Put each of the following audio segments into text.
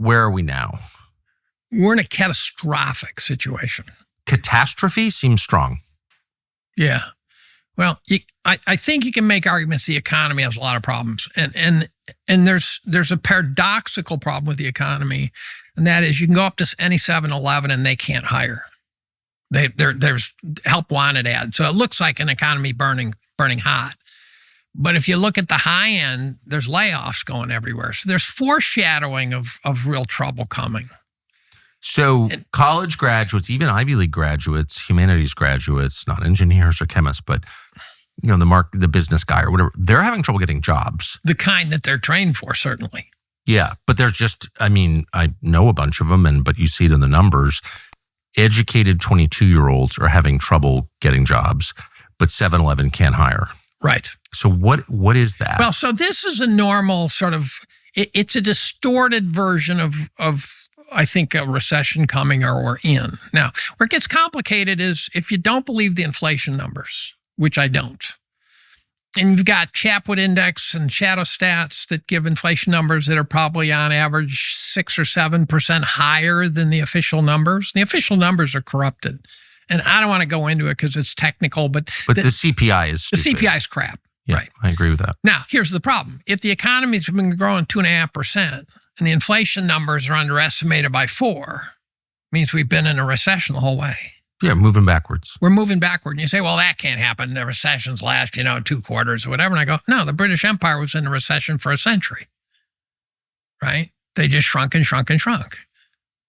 where are we now? We're in a catastrophic situation. Catastrophe seems strong. Yeah. Well, I think you can make arguments the economy has a lot of problems. And there's a paradoxical problem with the economy, and that is you can go up to any 7-Eleven and they can't hire. There's help wanted ads. So it looks like an economy burning hot. But if you look at the high end, there's layoffs going everywhere. So there's foreshadowing of real trouble coming. So college graduates, even Ivy League graduates, humanities graduates, not engineers or chemists, but the business guy or whatever, they're having trouble getting jobs. The kind that they're trained for, certainly. Yeah, but there's just, I know a bunch of them, but you see it in the numbers. Educated 22-year-olds are having trouble getting jobs, but 7-Eleven can't hire. Right. So what is that? Well, so this is a normal sort of, it's a distorted version of I think a recession coming or we're in. Now, where it gets complicated is if you don't believe the inflation numbers, which I don't, and you've got Chapwood Index and shadow stats that give inflation numbers that are probably on average 6 or 7% higher than the official numbers. The official numbers are corrupted. And I don't want to go into it because it's technical, but the CPI is stupid. The CPI is crap. Yeah, right. I agree with that. Now, here's the problem. If the economy's been growing 2.5% and the inflation numbers are underestimated by 4, means we've been in a recession the whole way. Yeah, moving backwards. We're moving backward. And you say, well, that can't happen. The recessions last, 2 quarters or whatever. And I go, no, the British Empire was in a recession for a century, right? They just shrunk and shrunk and shrunk.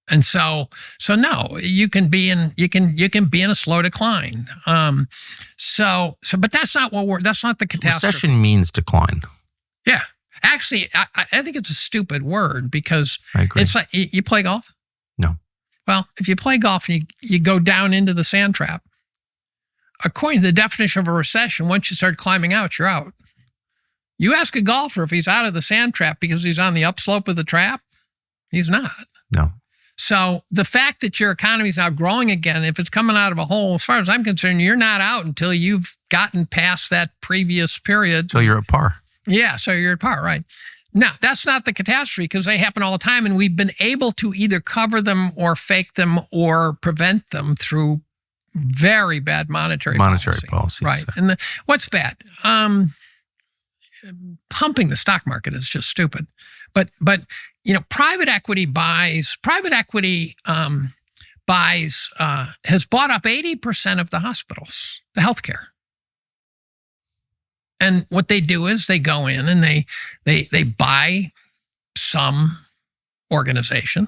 And so no, you can be in a slow decline. But that's not that's not the catastrophe. Recession means decline. Yeah. Actually, I think it's a stupid word because I agree. It's like, you play golf? No. Well, if you play golf and you go down into the sand trap, according to the definition of a recession, once you start climbing out, you're out. You ask a golfer if he's out of the sand trap because he's on the upslope of the trap, he's not. No. So the fact that your economy is now growing again, if it's coming out of a hole, as far as I'm concerned, you're not out until you've gotten past that previous period. So you're at par. Yeah, so you're at par, right. Now, that's not the catastrophe because they happen all the time, and we've been able to either cover them or fake them or prevent them through very bad monetary policy. Right. So. And what's bad? Pumping the stock market is just stupid. But private equity has bought up 80% of the hospitals, the healthcare. And what they do is they go in and they buy some organization.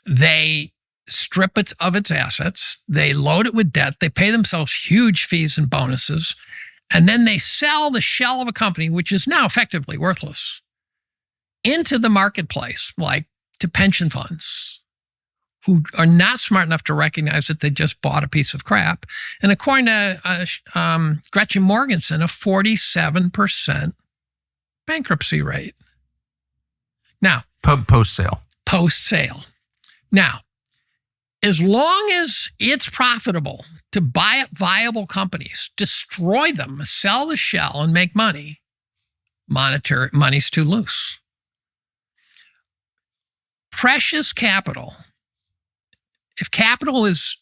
They strip it of its assets. They load it with debt. They pay themselves huge fees and bonuses. And then they sell the shell of a company, which is now effectively worthless, into the marketplace, like to pension funds who are not smart enough to recognize that they just bought a piece of crap. And according to Gretchen Morgenson, a 47% bankruptcy rate. Now, post-sale. Post-sale. Now, as long as it's profitable to buy up viable companies, destroy them, sell the shell, and make money, money's too loose. Precious capital, if capital is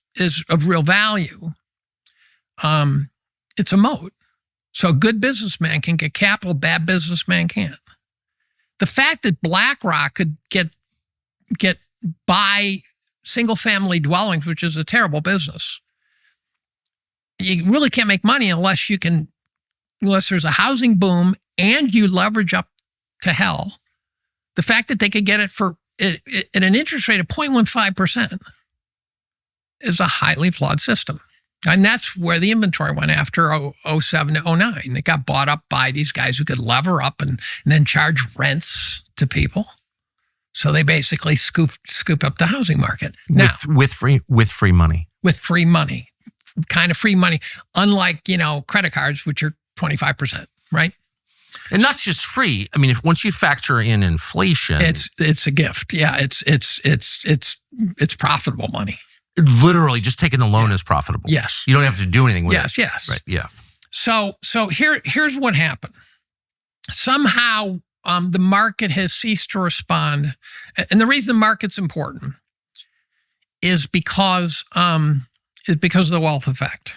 of real value, it's a moat. So a good businessman can get capital, bad businessman can't. The fact that BlackRock could buy single-family dwellings, which is a terrible business, you really can't make money unless there's a housing boom and you leverage up to hell. The fact that they could get it at an interest rate of 0.15% is a highly flawed system. And that's where the inventory went after 07 to 09. It got bought up by these guys who could lever up and then charge rents to people. So they basically scoop up the housing market. Now, with free money. With free money. Kind of free money. Unlike, credit cards, which are 25%, right? And not just free. I mean, once you factor in inflation, it's a gift. Yeah, it's profitable money. Literally, just taking the loan is profitable. Yes, you don't have to do anything with it. Yes. Right. Yeah. So here's what happened. Somehow the market has ceased to respond. And the reason the market's important is because of the wealth effect.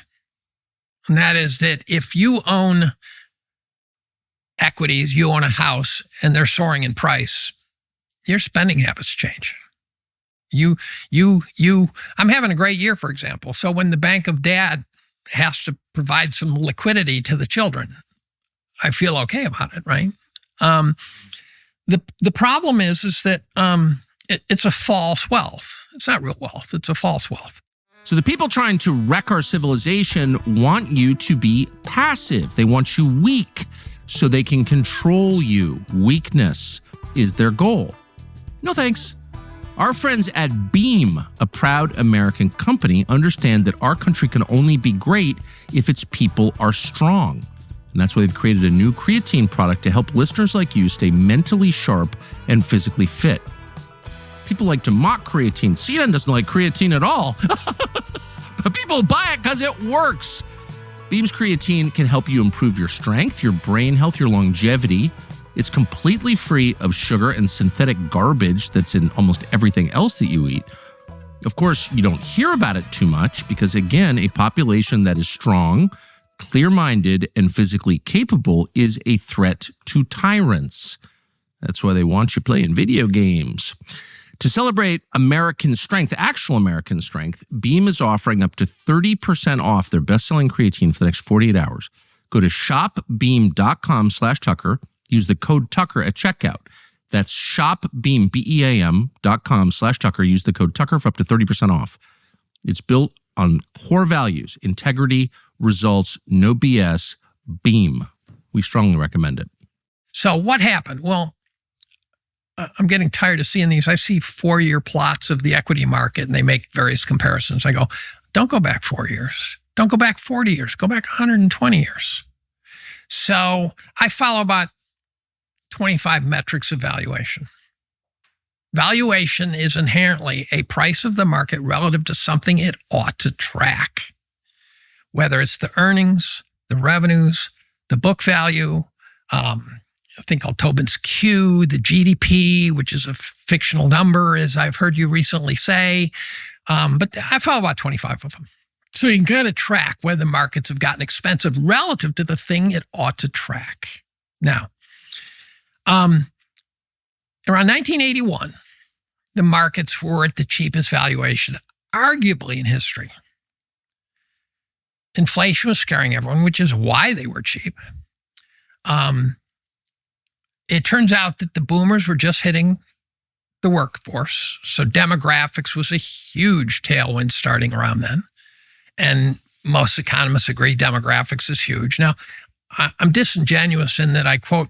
And that is that if you own equities, you own a house, and they're soaring in price, your spending habits change. I'm having a great year, for example. So when the bank of dad has to provide some liquidity to the children, I feel okay about it, right? The problem is that it's a false wealth. It's not real wealth. It's a false wealth. So the people trying to wreck our civilization want you to be passive. They want you weak so they can control you. Weakness is their goal. No thanks. Our friends at Beam, a proud American company, understand that our country can only be great if its people are strong. And that's why they've created a new creatine product to help listeners like you stay mentally sharp and physically fit. People like to mock creatine. CNN doesn't like creatine at all. But people buy it because it works. Beam's creatine can help you improve your strength, your brain health, your longevity. It's completely free of sugar and synthetic garbage that's in almost everything else that you eat. Of course, you don't hear about it too much because, again, a population that is strong, clear-minded, and physically capable is a threat to tyrants. That's why they want you playing video games. To celebrate American strength, actual American strength, Beam is offering up to 30% off their best-selling creatine for the next 48 hours. Go to shopbeam.com/Tucker. Use the code Tucker at checkout. That's shopbeam, BEAM.com/Tucker. Use the code Tucker for up to 30% off. It's built on core values, integrity, results, no BS. Beam. We strongly recommend it. So what happened? Well, I'm getting tired of seeing these. I see 4-year plots of the equity market and they make various comparisons. I go, don't go back 4 years. Don't go back 40 years. Go back 120 years. So I follow about 25 metrics of valuation. Valuation is inherently a price of the market relative to something it ought to track, whether it's the earnings, the revenues, the book value, a thing called Tobin's Q, the GDP, which is a fictional number, as I've heard you recently say. But I follow about 25 of them. So you can kind of track whether the markets have gotten expensive relative to the thing it ought to track. Now, around 1981, the markets were at the cheapest valuation, arguably in history. Inflation was scaring everyone, which is why they were cheap. It turns out that the boomers were just hitting the workforce. So demographics was a huge tailwind starting around then. And most economists agree demographics is huge. Now, I'm disingenuous in that I quote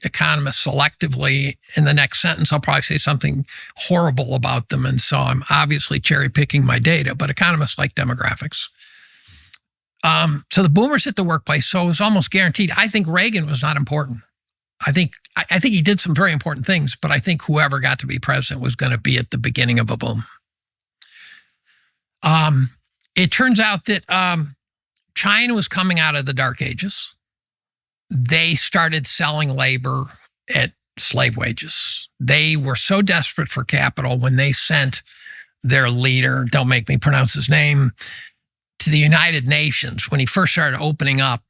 economists selectively. In the next sentence, I'll probably say something horrible about them. And so I'm obviously cherry picking my data, but economists like demographics. So the boomers hit the workplace. So it was almost guaranteed. I think Reagan was not important. I think he did some very important things, but I think whoever got to be president was going to be at the beginning of a boom. It turns out that China was coming out of the dark ages. They started selling labor at slave wages. They were so desperate for capital when they sent their leader, don't make me pronounce his name, to the United Nations when he first started opening up.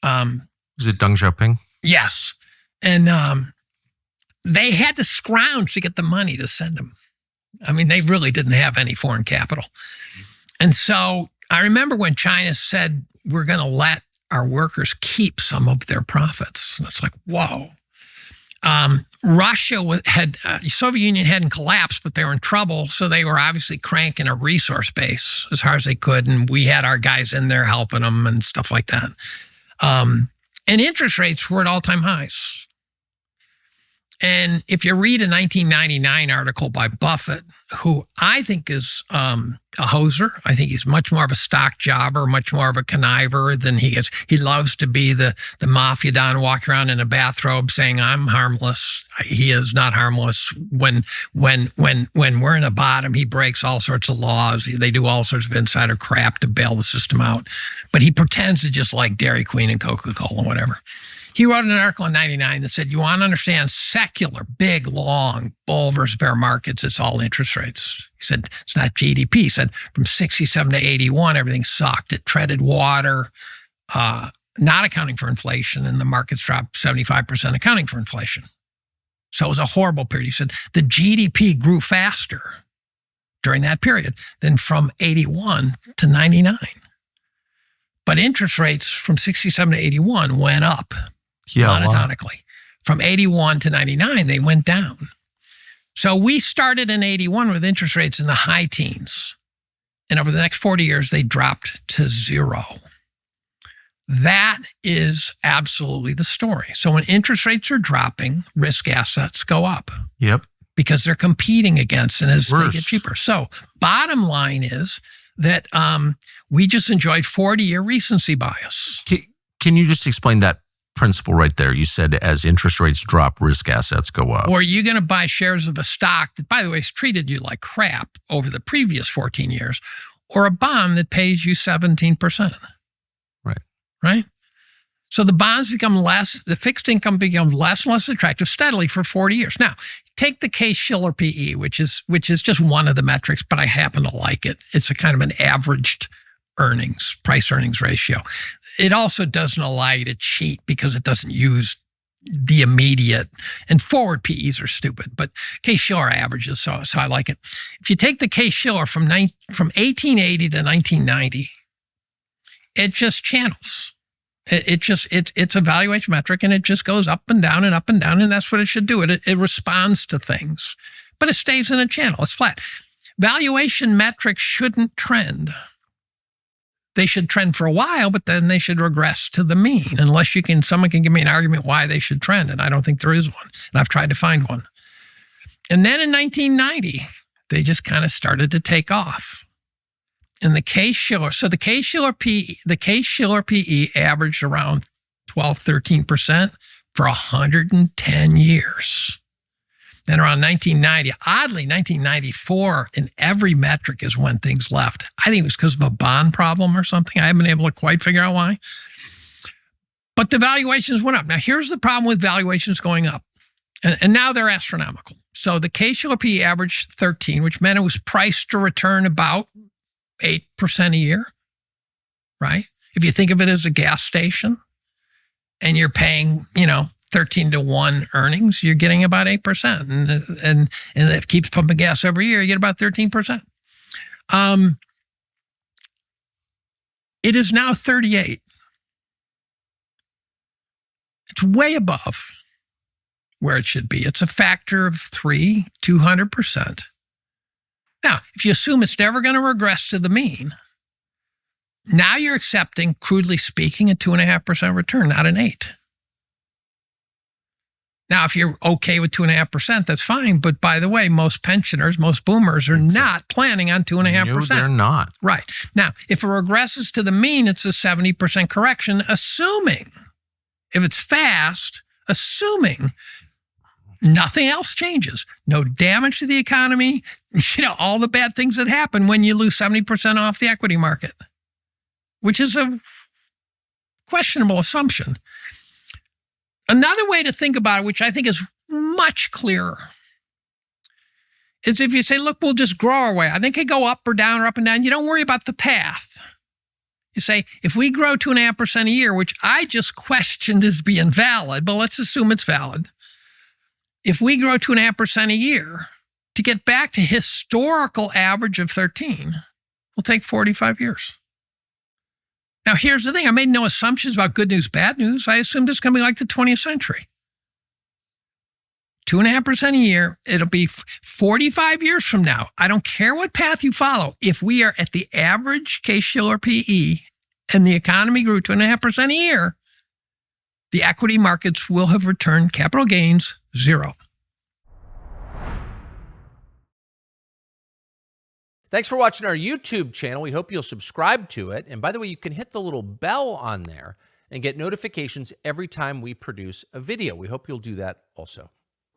Was it Deng Xiaoping? Yes. And they had to scrounge to get the money to send him. I mean, they really didn't have any foreign capital. And so I remember when China said, we're going to let our workers keep some of their profits. And it's like, whoa. Russia had, the Soviet Union hadn't collapsed, but they were in trouble. So they were obviously cranking a resource base as hard as they could. And we had our guys in there helping them and stuff like that. And interest rates were at all-time highs. And if you read a 1999 article by Buffett, who I think is a hoser, I think he's much more of a stock jobber, much more of a conniver than he is. He loves to be the mafia don, walk around in a bathrobe saying, I'm harmless. He is not harmless. When we're in a bottom, he breaks all sorts of laws. They do all sorts of insider crap to bail the system out. But he pretends to just like Dairy Queen and Coca-Cola and whatever. He wrote an article in 99 that said, you want to understand secular, big, long, bull versus bear markets, it's all interest rates. He said, it's not GDP. He said, from 67 to 81, everything sucked. It treaded water, not accounting for inflation, and the markets dropped 75% accounting for inflation. So it was a horrible period. He said, the GDP grew faster during that period than from 81 to 99. But interest rates from 67 to 81 went up monotonically. From 81 to 99, they went down. So we started in 81 with interest rates in the high teens. And over the next 40 years, they dropped to zero. That is absolutely the story. So when interest rates are dropping, risk assets go up. Yep. Because they're competing against and as they get cheaper. So bottom line is that we just enjoyed 40-year recency bias. Can you just explain that principle right there? You said as interest rates drop, risk assets go up. Or you're going to buy shares of a stock that, by the way, has treated you like crap over the previous 14 years, or a bond that pays you 17%. Right? So the bonds become less, the fixed income becomes less and less attractive steadily for 40 years. Now, take the Case-Shiller PE, which is just one of the metrics, but I happen to like it. It's a kind of an averaged price earnings ratio. It also doesn't allow you to cheat because it doesn't use the immediate, and forward PEs are stupid, but Case-Shiller averages, so I like it. If you take the Case-Shiller from 1880 to 1990, it just channels. It's a valuation metric, and it just goes up and down and up and down, and that's what it should do. It responds to things, but it stays in a channel. It's flat. Valuation metrics shouldn't trend. They should trend for a while, but then they should regress to the mean, unless someone can give me an argument why they should trend, and I don't think there is one, and I've tried to find one. And then in 1990, they just kind of started to take off. And the Case-Shiller, so the Case-Shiller PE averaged around 12, 13% for 110 years. Then around 1990, oddly, 1994 in every metric is when things left. I think it was because of a bond problem or something. I haven't been able to quite figure out why. But the valuations went up. Now, here's the problem with valuations going up. And now they're astronomical. So the Case-Shiller PE averaged 13, which meant it was priced to return about 8% a year, right? If you think of it as a gas station and you're paying, 13 to 1 earnings, you're getting about 8%. And it keeps pumping gas every year, you get about 13%. It is now 38. It's way above where it should be. It's a factor of 200%. Now, if you assume it's never going to regress to the mean, now you're accepting, crudely speaking, a 2.5% return, not an 8. Now, if you're okay with 2.5%, that's fine. But by the way, most pensioners, most boomers are not planning on 2.5%. No, they're not. Right. Now, if it regresses to the mean, it's a 70% correction, assuming, if it's fast, assuming nothing else changes. No damage to the economy, all the bad things that happen when you lose 70% off the equity market, which is a questionable assumption. Another way to think about it, which I think is much clearer, is if you say, look, we'll just grow our way. I think it could go up or down or up and down. You don't worry about the path. You say, if we grow 2.5% a year, which I just questioned as being valid, but let's assume it's valid. If we grow 2.5% a year, to get back to historical average of 13 will take 45 years. Now, here's the thing. I made no assumptions about good news, bad news. I assumed it's going to be like the 20th century. 2.5% a year. It'll be 45 years from now. I don't care what path you follow. If we are at the average Case-Shiller PE and the economy grew 2.5% a year, the equity markets will have returned capital gains 0. Thanks for watching our YouTube channel. We hope you'll subscribe to it. And by the way, you can hit the little bell on there and get notifications every time we produce a video. We hope you'll do that also.